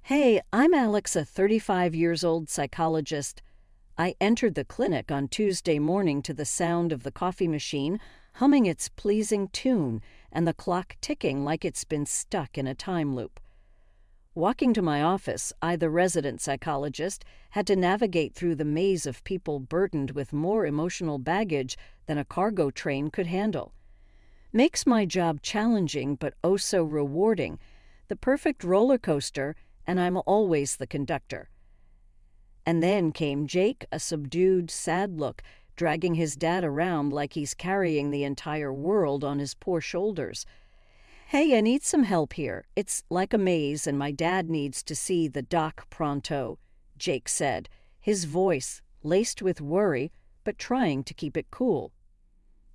Hey, I'm Alex, a 35 years old psychologist. I entered the clinic on Tuesday morning to the sound of the coffee machine humming its pleasing tune and the clock ticking like it's been stuck in a time loop. Walking to my office, I, the resident psychologist, had to navigate through the maze of people burdened with more emotional baggage than a cargo train could handle. Makes my job challenging but oh so rewarding, the perfect roller coaster, and I'm always the conductor. And then came Jake, a subdued, sad look, dragging his dad around like he's carrying the entire world on his poor shoulders. Hey, I need some help here. It's like a maze, and my dad needs to see the doc pronto, Jake said, his voice laced with worry, but trying to keep it cool.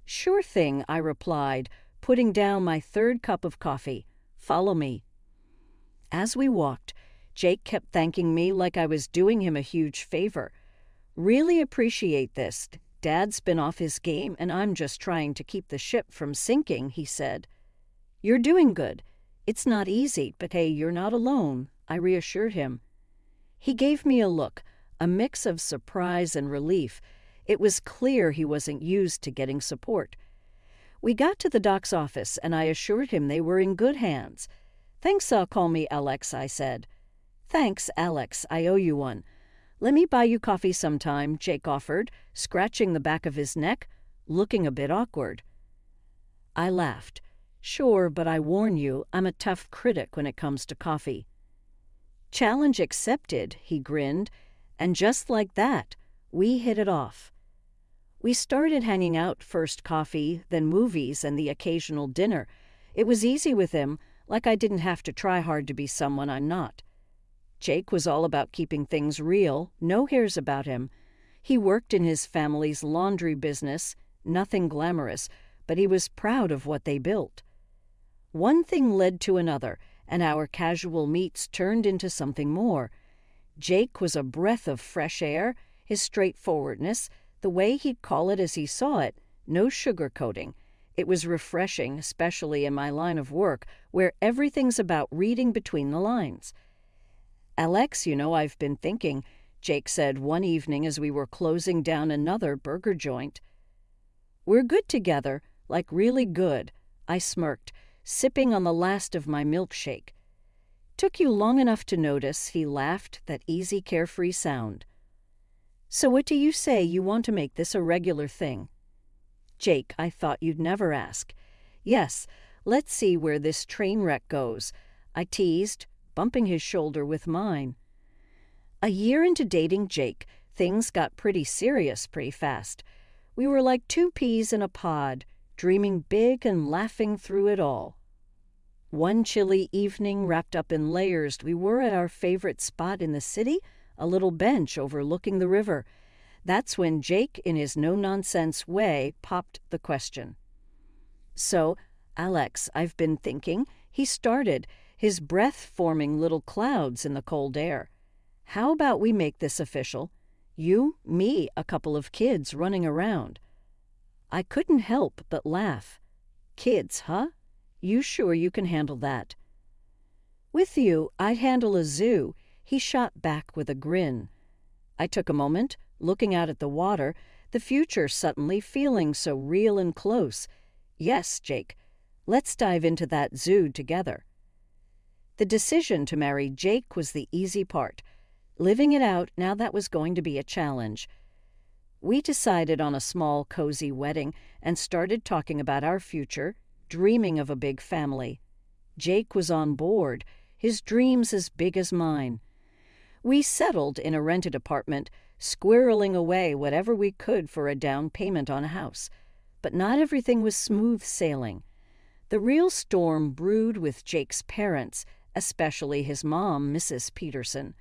Sure thing, I replied, putting down my third cup of coffee. Follow me. As we walked, Jake kept thanking me like I was doing him a huge favor. Really appreciate this. Dad's been off his game, and I'm just trying to keep the ship from sinking, he said. You're doing good. It's not easy, but hey, you're not alone, I reassured him. He gave me a look, a mix of surprise and relief. It was clear he wasn't used to getting support. We got to the doc's office, and I assured him they were in good hands. Thanks, call me Alex, I said. Thanks, Alex, I owe you one. Let me buy you coffee sometime, Jake offered, scratching the back of his neck, looking a bit awkward. I laughed. Sure, but I warn you, I'm a tough critic when it comes to coffee. Challenge accepted, he grinned, and just like that, we hit it off. We started hanging out, first coffee, then movies, and the occasional dinner. It was easy with him, like I didn't have to try hard to be someone I'm not. Jake was all about keeping things real, no hairs about him. He worked in his family's laundry business, nothing glamorous, but he was proud of what they built. One thing led to another, and our casual meets turned into something more. Jake was a breath of fresh air, his straightforwardness, the way he'd call it as he saw it, no sugarcoating. It was refreshing, especially in my line of work, where everything's about reading between the lines. Alex, I've been thinking, Jake said one evening as we were closing down another burger joint. We're good together, like really good, I smirked, sipping on the last of my milkshake. Took you long enough to notice, he laughed, that easy, carefree sound. So what do you say you want to make this a regular thing? Jake, I thought you'd never ask. Yes, let's see where this train wreck goes, I teased, bumping his shoulder with mine. A year into dating Jake, things got pretty serious pretty fast. We were like two peas in a pod, dreaming big and laughing through it all. One chilly evening, wrapped up in layers, we were at our favorite spot in the city, a little bench overlooking the river. That's when Jake, in his no-nonsense way, popped the question. So, Alex, I've been thinking, he started, his breath forming little clouds in the cold air. How about we make this official? You, me, a couple of kids running around. I couldn't help but laugh. Kids, huh? You sure you can handle that? With you, I'd handle a zoo, he shot back with a grin. I took a moment, looking out at the water, the future suddenly feeling so real and close. Yes, Jake, let's dive into that zoo together. The decision to marry Jake was the easy part. Living it out, now that was going to be a challenge. We decided on a small, cozy wedding and started talking about our future, dreaming of a big family. Jake was on board, his dreams as big as mine. We settled in a rented apartment, squirreling away whatever we could for a down payment on a house. But not everything was smooth sailing. The real storm brewed with Jake's parents, especially his mom, Mrs. Peterson.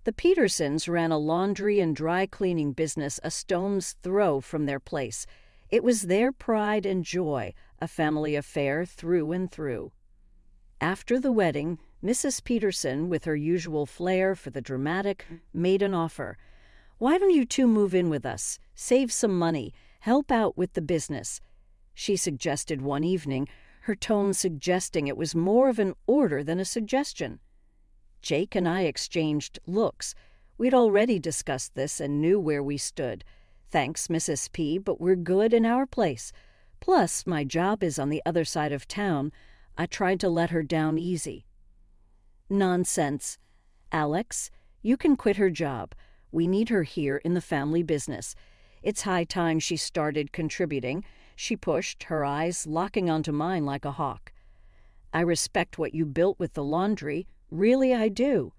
The Petersons ran a laundry and dry cleaning business a stone's throw from their place. It was their pride and joy, a family affair through and through. After the wedding, Mrs. Peterson, with her usual flair for the dramatic, made an offer. Why don't you two move in with us, save some money, help out with the business? She suggested one evening, her tone suggesting it was more of an order than a suggestion. Jake and I exchanged looks. We'd already discussed this and knew where we stood. Thanks, Mrs. P, but we're good in our place. Plus, my job is on the other side of town. I tried to let her down easy. Nonsense. Alex, you can quit her job. We need her here in the family business. It's high time she started contributing. She pushed, her eyes locking onto mine like a hawk. I respect what you built with the laundry. Really, I do.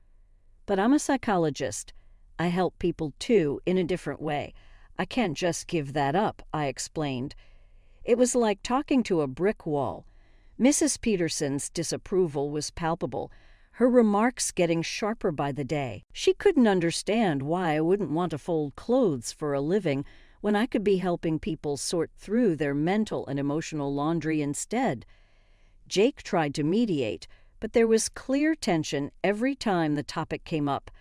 But I'm a psychologist. I help people, too, in a different way. I can't just give that up, I explained. It was like talking to a brick wall. Mrs. Peterson's disapproval was palpable, her remarks getting sharper by the day. She couldn't understand why I wouldn't want to fold clothes for a living when I could be helping people sort through their mental and emotional laundry instead. Jake tried to mediate, but there was clear tension every time the topic came up.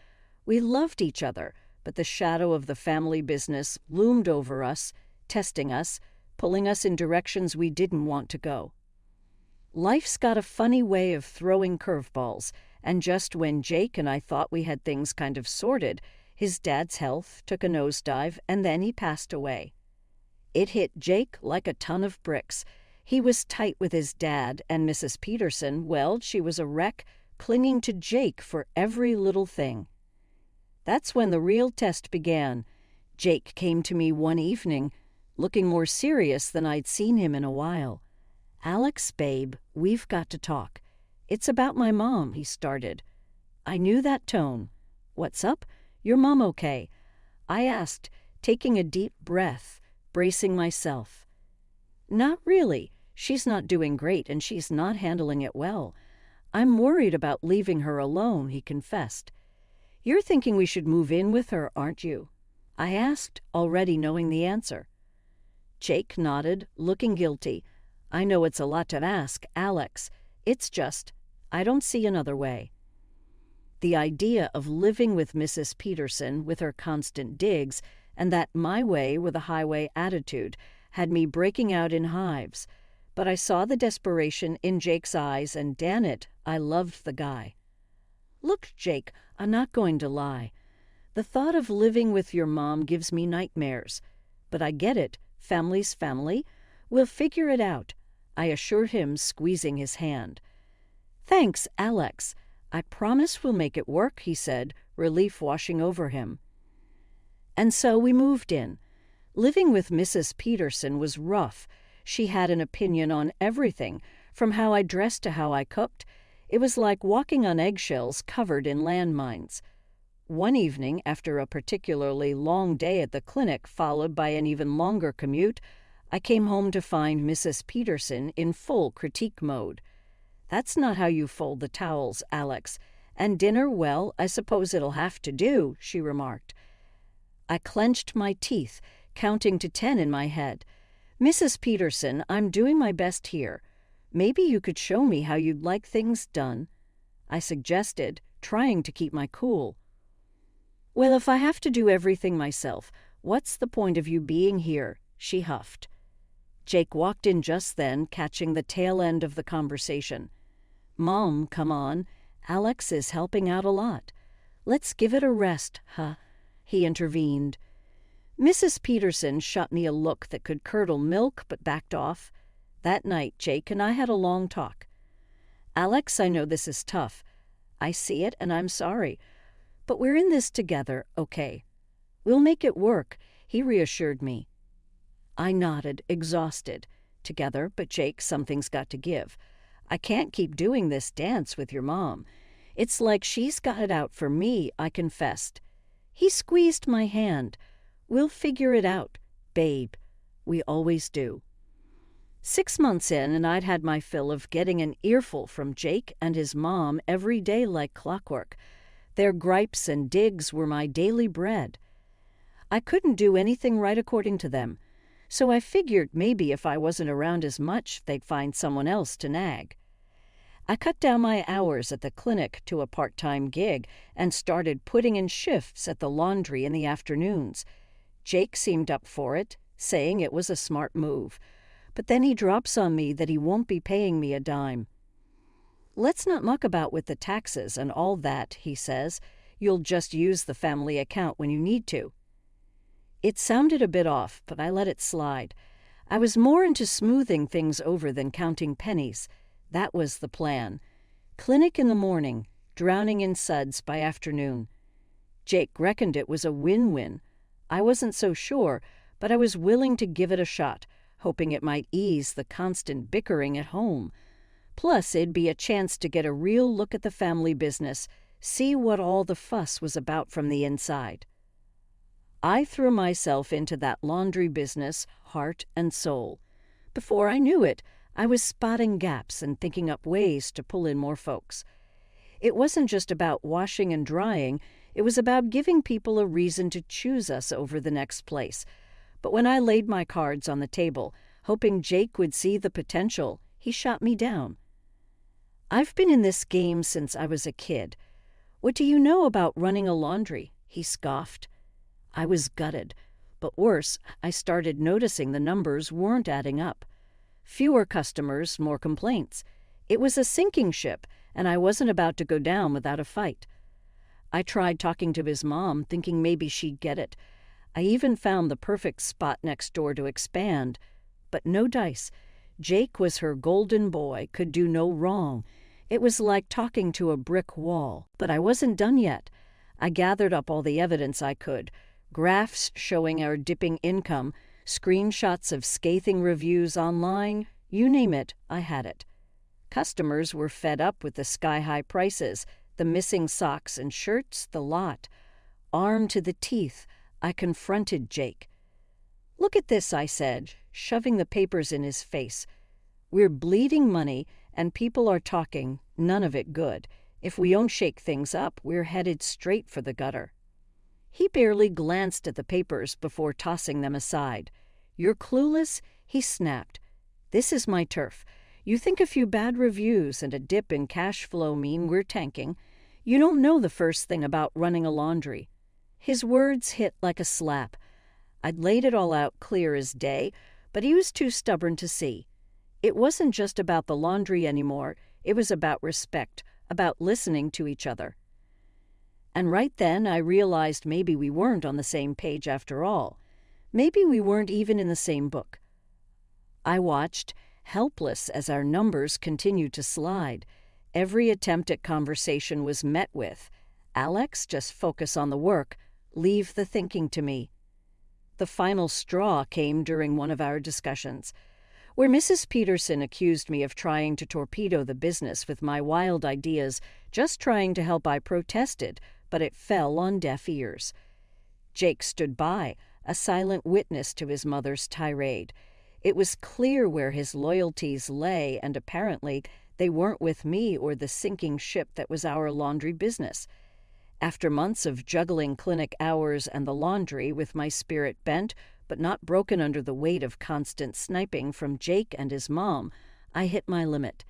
We loved each other, but the shadow of the family business loomed over us, testing us, pulling us in directions we didn't want to go. Life's got a funny way of throwing curveballs, and just when Jake and I thought we had things kind of sorted, his dad's health took a nosedive and then he passed away. It hit Jake like a ton of bricks. He was tight with his dad, and Mrs. Peterson, well, she was a wreck, clinging to Jake for every little thing. That's when the real test began. Jake came to me one evening, looking more serious than I'd seen him in a while. "Alex, babe, we've got to talk. It's about my mom," he started. I knew that tone. "What's up? Your mom okay?" I asked, taking a deep breath, bracing myself. "Not really. She's not doing great, and she's not handling it well. I'm worried about leaving her alone," he confessed. "You're thinking we should move in with her, aren't you?" I asked, already knowing the answer. Jake nodded, looking guilty. "I know it's a lot to ask, Alex. It's just, I don't see another way." The idea of living with Mrs. Peterson, with her constant digs, and that my way with a highway attitude, had me breaking out in hives. But I saw the desperation in Jake's eyes, and damn it, I loved the guy. "Look, Jake, I'm not going to lie. The thought of living with your mom gives me nightmares. But I get it. Family's family. We'll figure it out," I assured him, squeezing his hand. "Thanks, Alex. I promise we'll make it work," he said, relief washing over him. And so we moved in. Living with Mrs. Peterson was rough. She had an opinion on everything, from how I dressed to how I cooked. It was like walking on eggshells covered in landmines. One evening, after a particularly long day at the clinic followed by an even longer commute, I came home to find Mrs. Peterson in full critique mode. "That's not how you fold the towels, Alex. And dinner, well, I suppose it'll have to do," she remarked. I clenched my teeth, counting to 10 in my head. "Mrs. Peterson, I'm doing my best here. Maybe you could show me how you'd like things done," I suggested, trying to keep my cool. "Well, if I have to do everything myself, what's the point of you being here?" she huffed. Jake walked in just then, catching the tail end of the conversation. "Mom, come on. Alex is helping out a lot. Let's give it a rest, huh?" he intervened. Mrs. Peterson shot me a look that could curdle milk but backed off. That night, Jake and I had a long talk. "Alex, I know this is tough. I see it and I'm sorry. But we're in this together, okay? We'll make it work," he reassured me. I nodded, exhausted. "Together, but Jake, something's got to give. I can't keep doing this dance with your mom. It's like she's got it out for me," I confessed. He squeezed my hand. "We'll figure it out, babe. We always do." 6 months in, and I'd had my fill of getting an earful from Jake and his mom every day like clockwork. Their gripes and digs were my daily bread. I couldn't do anything right according to them, so I figured maybe if I wasn't around as much, they'd find someone else to nag. I cut down my hours at the clinic to a part-time gig and started putting in shifts at the laundry in the afternoons. Jake seemed up for it, saying it was a smart move. But then he drops on me that he won't be paying me a dime. "Let's not muck about with the taxes and all that," he says. "You'll just use the family account when you need to." It sounded a bit off, but I let it slide. I was more into smoothing things over than counting pennies. That was the plan. Clinic in the morning, drowning in suds by afternoon. Jake reckoned it was a win-win. I wasn't so sure, but I was willing to give it a shot, hoping it might ease the constant bickering at home. Plus, it'd be a chance to get a real look at the family business, see what all the fuss was about from the inside. I threw myself into that laundry business, heart and soul. Before I knew it, I was spotting gaps and thinking up ways to pull in more folks. It wasn't just about washing and drying, it was about giving people a reason to choose us over the next place. But when I laid my cards on the table, hoping Jake would see the potential, he shot me down. "I've been in this game since I was a kid. What do you know about running a laundry?" he scoffed. I was gutted, but worse, I started noticing the numbers weren't adding up. Fewer customers, more complaints. It was a sinking ship, and I wasn't about to go down without a fight. I tried talking to his mom, thinking maybe she'd get it. I even found the perfect spot next door to expand. But no dice. Jake was her golden boy, could do no wrong. It was like talking to a brick wall. But I wasn't done yet. I gathered up all the evidence I could. Graphs showing our dipping income, screenshots of scathing reviews online, you name it, I had it. Customers were fed up with the sky-high prices, the missing socks and shirts, the lot. Armed to the teeth, I confronted Jake. "Look at this," I said, shoving the papers in his face. "We're bleeding money, and people are talking, none of it good. If we don't shake things up, we're headed straight for the gutter." He barely glanced at the papers before tossing them aside. "You're clueless?" he snapped. "This is my turf. You think a few bad reviews and a dip in cash flow mean we're tanking. You don't know the first thing about running a laundry." His words hit like a slap. I'd laid it all out clear as day, but he was too stubborn to see. It wasn't just about the laundry anymore. It was about respect, about listening to each other. And right then I realized maybe we weren't on the same page after all. Maybe we weren't even in the same book. I watched, helpless as our numbers continued to slide. Every attempt at conversation was met with, "Alex, just focus on the work. Leave the thinking to me." The final straw came during one of our discussions, where Mrs. Peterson accused me of trying to torpedo the business with my wild ideas, just trying to help. I protested, but it fell on deaf ears. Jake stood by, a silent witness to his mother's tirade. It was clear where his loyalties lay, and apparently they weren't with me or the sinking ship that was our laundry business. After months of juggling clinic hours and the laundry with my spirit bent, but not broken under the weight of constant sniping from Jake and his mom, I hit my limit.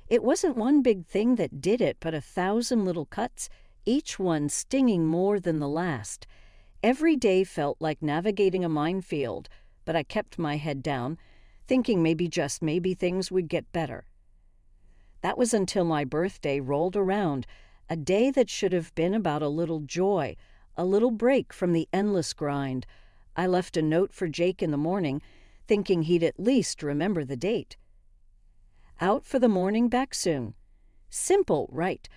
It wasn't one big thing that did it, but 1,000 little cuts, each one stinging more than the last. Every day felt like navigating a minefield, but I kept my head down, thinking maybe, just maybe, things would get better. That was until my birthday rolled around, a day that should have been about a little joy, a little break from the endless grind. I left a note for Jake in the morning, thinking he'd at least remember the date. Out for the morning, back soon. Simple, right?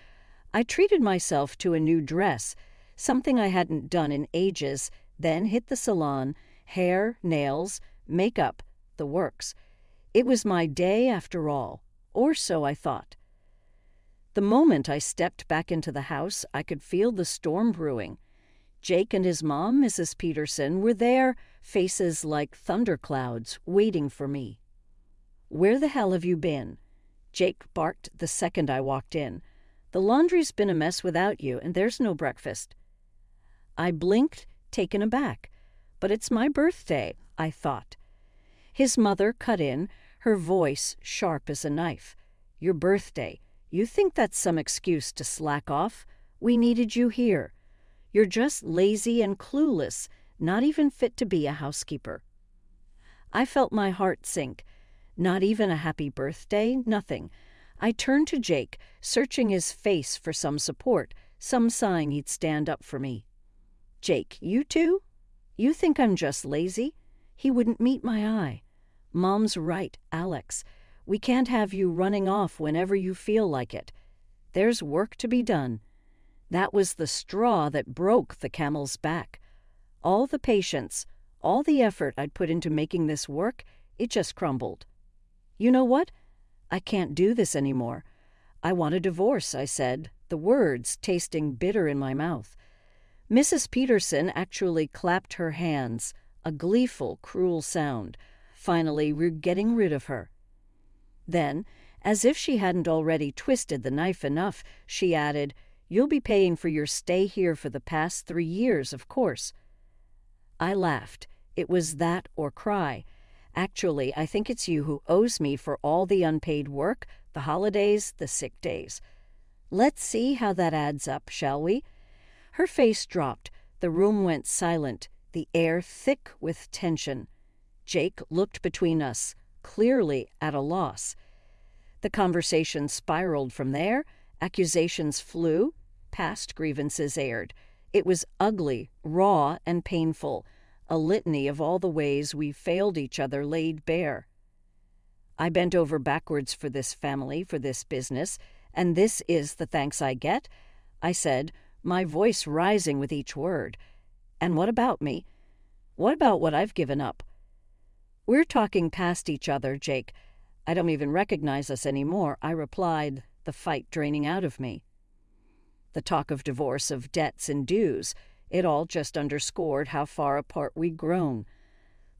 I treated myself to a new dress, something I hadn't done in ages, then hit the salon, hair, nails, makeup, the works. It was my day after all, or so I thought. The moment I stepped back into the house, I could feel the storm brewing. Jake and his mom, Mrs. Peterson, were there, faces like thunderclouds, waiting for me. "Where the hell have you been?" Jake barked the second I walked in. "The laundry's been a mess without you, and there's no breakfast." I blinked, taken aback. But it's my birthday, I thought. His mother cut in, her voice sharp as a knife. "Your birthday. You think that's some excuse to slack off? We needed you here. You're just lazy and clueless, not even fit to be a housekeeper." I felt my heart sink. Not even a happy birthday, nothing. I turned to Jake, searching his face for some support, some sign he'd stand up for me. "Jake, you too? You think I'm just lazy?" He wouldn't meet my eye. "Mom's right, Alex. We can't have you running off whenever you feel like it. There's work to be done." That was the straw that broke the camel's back. All the patience, all the effort I'd put into making this work, it just crumbled. "You know what? I can't do this anymore. I want a divorce," I said, the words tasting bitter in my mouth. Mrs. Peterson actually clapped her hands, a gleeful, cruel sound. Finally, we're getting rid of her. Then, as if she hadn't already twisted the knife enough, she added, "You'll be paying for your stay here for the past 3 years, of course." I laughed. It was that or cry. "Actually, I think it's you who owes me for all the unpaid work, the holidays, the sick days. Let's see how that adds up, shall we?" Her face dropped. The room went silent, the air thick with tension. Jake looked between us, clearly at a loss. The conversation spiraled from there. Accusations flew. Past grievances aired. It was ugly, raw, and painful. A litany of all the ways we failed each other laid bare. I bent over backwards for this family, for this business, and this is the thanks I get, I said, my voice rising with each word. "And what about me? What about what I've given up?" "We're talking past each other, Jake. I don't even recognize us anymore," I replied, the fight draining out of me. The talk of divorce, of debts and dues, it all just underscored how far apart we'd grown.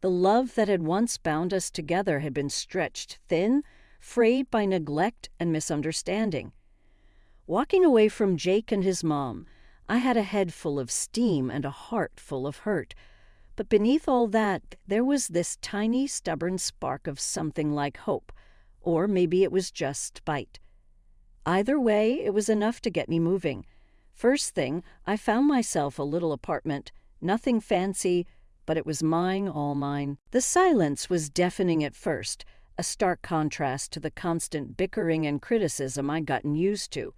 The love that had once bound us together had been stretched thin, frayed by neglect and misunderstanding. Walking away from Jake and his mom, I had a head full of steam and a heart full of hurt. But beneath all that, there was this tiny, stubborn spark of something like hope. Or maybe it was just spite. Either way, it was enough to get me moving. First thing, I found myself a little apartment, nothing fancy, but it was mine, all mine. The silence was deafening at first, a stark contrast to the constant bickering and criticism I'd gotten used to.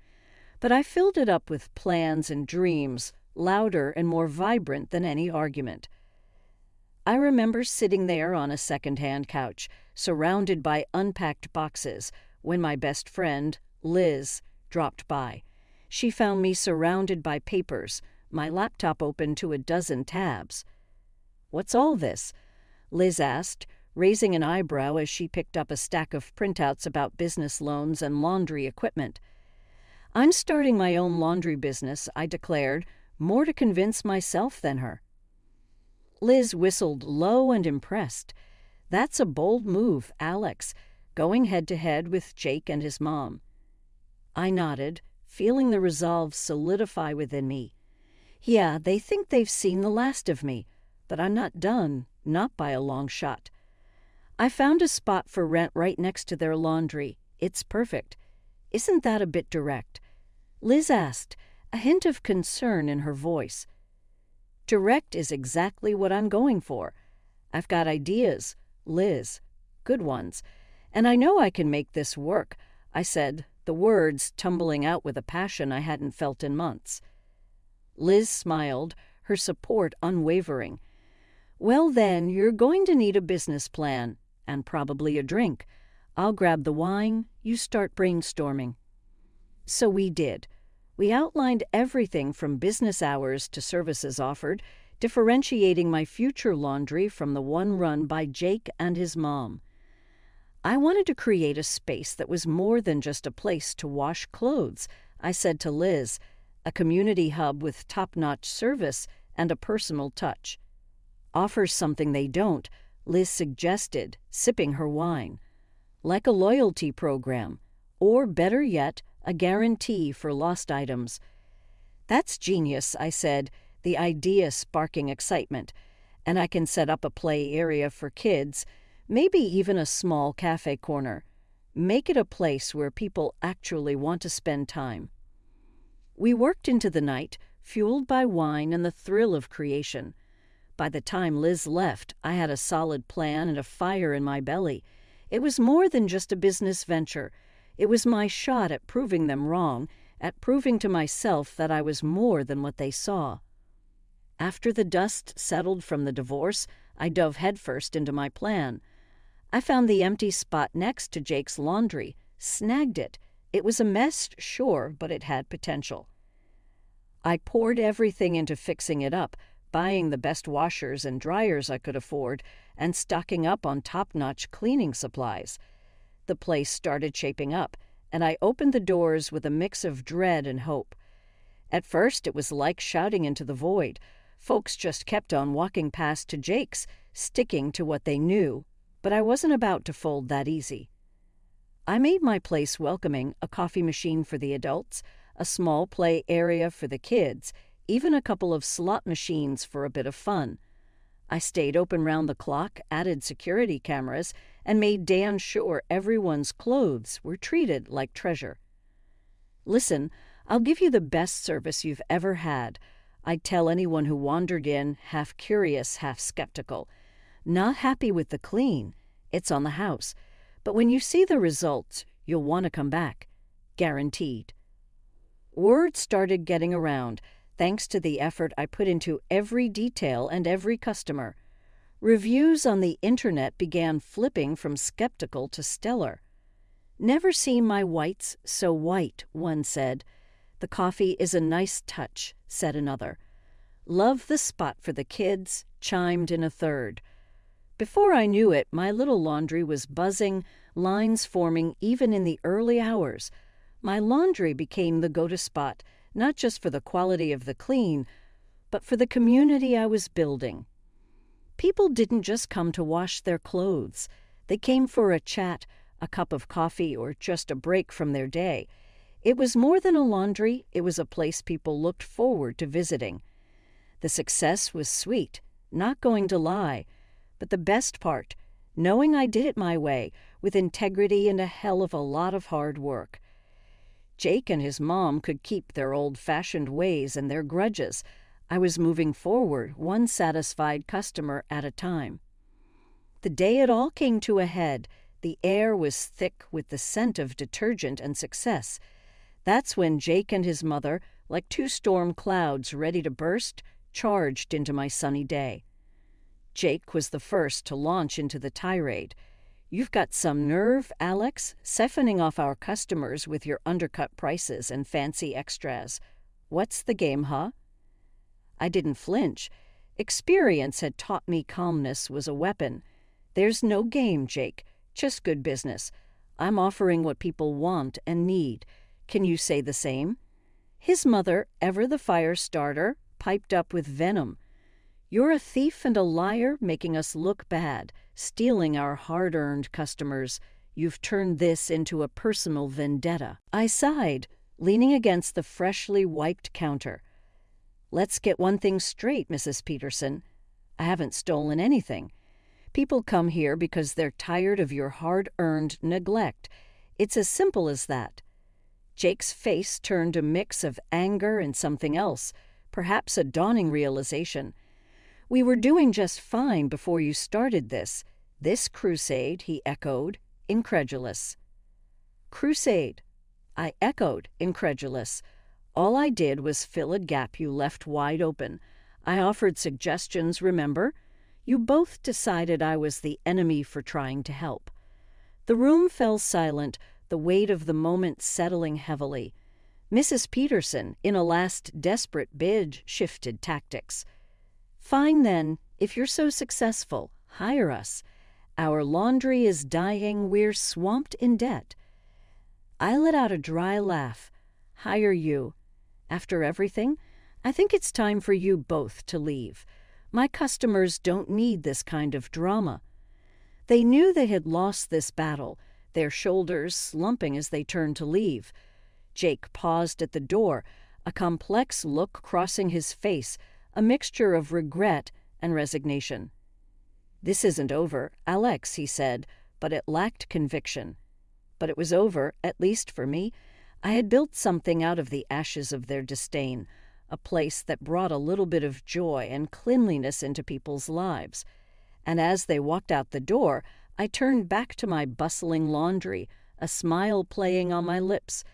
But I filled it up with plans and dreams, louder and more vibrant than any argument. I remember sitting there on a second-hand couch, surrounded by unpacked boxes, when my best friend, Liz, dropped by. She found me surrounded by papers, my laptop open to a dozen tabs. "What's all this?" Liz asked, raising an eyebrow as she picked up a stack of printouts about business loans and laundry equipment. "I'm starting my own laundry business," I declared, more to convince myself than her. Liz whistled low and impressed. "That's a bold move, Alex, going head-to-head with Jake and his mom." I nodded, feeling the resolve solidify within me. "Yeah, they think they've seen the last of me, but I'm not done, not by a long shot. I found a spot for rent right next to their laundry. It's perfect. Isn't that a bit direct?" Liz asked, a hint of concern in her voice. "Direct is exactly what I'm going for. I've got ideas, Liz, good ones, and I know I can make this work," I said, the words tumbling out with a passion I hadn't felt in months. Liz smiled, her support unwavering. "Well then, you're going to need a business plan, and probably a drink. I'll grab the wine, you start brainstorming." So we did. We outlined everything from business hours to services offered, differentiating my future laundry from the one run by Jake and his mom. I wanted to create a space that was more than just a place to wash clothes, I said to Liz, a community hub with top-notch service and a personal touch. "Offers something they don't," Liz suggested, sipping her wine. "Like a loyalty program, or better yet, a guarantee for lost items." "That's genius," I said, the idea sparking excitement. "And I can set up a play area for kids, maybe even a small cafe corner. Make it a place where people actually want to spend time." We worked into the night, fueled by wine and the thrill of creation. By the time Liz left, I had a solid plan and a fire in my belly. It was more than just a business venture. It was my shot at proving them wrong, at proving to myself that I was more than what they saw. After the dust settled from the divorce, I dove headfirst into my plan. I found the empty spot next to Jake's laundry, snagged it. It was a mess, sure, but it had potential. I poured everything into fixing it up, buying the best washers and dryers I could afford, and stocking up on top-notch cleaning supplies. The place started shaping up, and I opened the doors with a mix of dread and hope. At first, it was like shouting into the void. Folks just kept on walking past to Jake's, sticking to what they knew, but I wasn't about to fold that easy. I made my place welcoming, a coffee machine for the adults, a small play area for the kids, even a couple of slot machines for a bit of fun. I stayed open round the clock, added security cameras, and made damn sure everyone's clothes were treated like treasure. Listen, I'll give you the best service you've ever had. I'd tell anyone who wandered in, half curious, half skeptical. Not happy with the clean, it's on the house. But when you see the results, you'll want to come back. Guaranteed. Word started getting around, thanks to the effort I put into every detail and every customer. Reviews on the internet began flipping from skeptical to stellar. "Never seen my whites so white," one said. "The coffee is a nice touch," said another. "Love the spot for the kids," chimed in a third. Before I knew it, my little laundry was buzzing, lines forming even in the early hours. My laundry became the go-to spot, not just for the quality of the clean, but for the community I was building. People didn't just come to wash their clothes. They came for a chat, a cup of coffee, or just a break from their day. It was more than a laundry, it was a place people looked forward to visiting. The success was sweet, not going to lie, but the best part, knowing I did it my way, with integrity and a hell of a lot of hard work. Jake and his mom could keep their old-fashioned ways and their grudges. I was moving forward, one satisfied customer at a time. The day it all came to a head, the air was thick with the scent of detergent and success. That's when Jake and his mother, like two storm clouds ready to burst, charged into my sunny day. Jake was the first to launch into the tirade. "You've got some nerve, Alex, siphoning off our customers with your undercut prices and fancy extras. What's the game, huh?" I didn't flinch. Experience had taught me calmness was a weapon. "There's no game, Jake, just good business. I'm offering what people want and need. Can you say the same?" His mother, ever the fire starter, piped up with venom. "You're a thief and a liar, making us look bad, stealing our hard-earned customers. You've turned this into a personal vendetta." I sighed, leaning against the freshly wiped counter. "Let's get one thing straight, Mrs. Peterson. I haven't stolen anything. People come here because they're tired of your hard-earned neglect. It's as simple as that." Jake's face turned a mix of anger and something else, perhaps a dawning realization. "We were doing just fine before you started this crusade," he echoed, incredulous. "Crusade," I echoed, incredulous. "All I did was fill a gap you left wide open. I offered suggestions, remember? You both decided I was the enemy for trying to help." The room fell silent, the weight of the moment settling heavily. Mrs. Peterson, in a last desperate bid, shifted tactics. "Fine then, if you're so successful, hire us. Our laundry is dying, we're swamped in debt." I let out a dry laugh. "Hire you. After everything, I think it's time for you both to leave. My customers don't need this kind of drama." They knew they had lost this battle, their shoulders slumping as they turned to leave. Jake paused at the door, a complex look crossing his face, a mixture of regret and resignation. "This isn't over, Alex," he said, but it lacked conviction. But it was over, at least for me. I had built something out of the ashes of their disdain, a place that brought a little bit of joy and cleanliness into people's lives. And as they walked out the door, I turned back to my bustling laundry, a smile playing on my lips.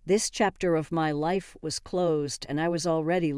This chapter of my life was closed, and I was already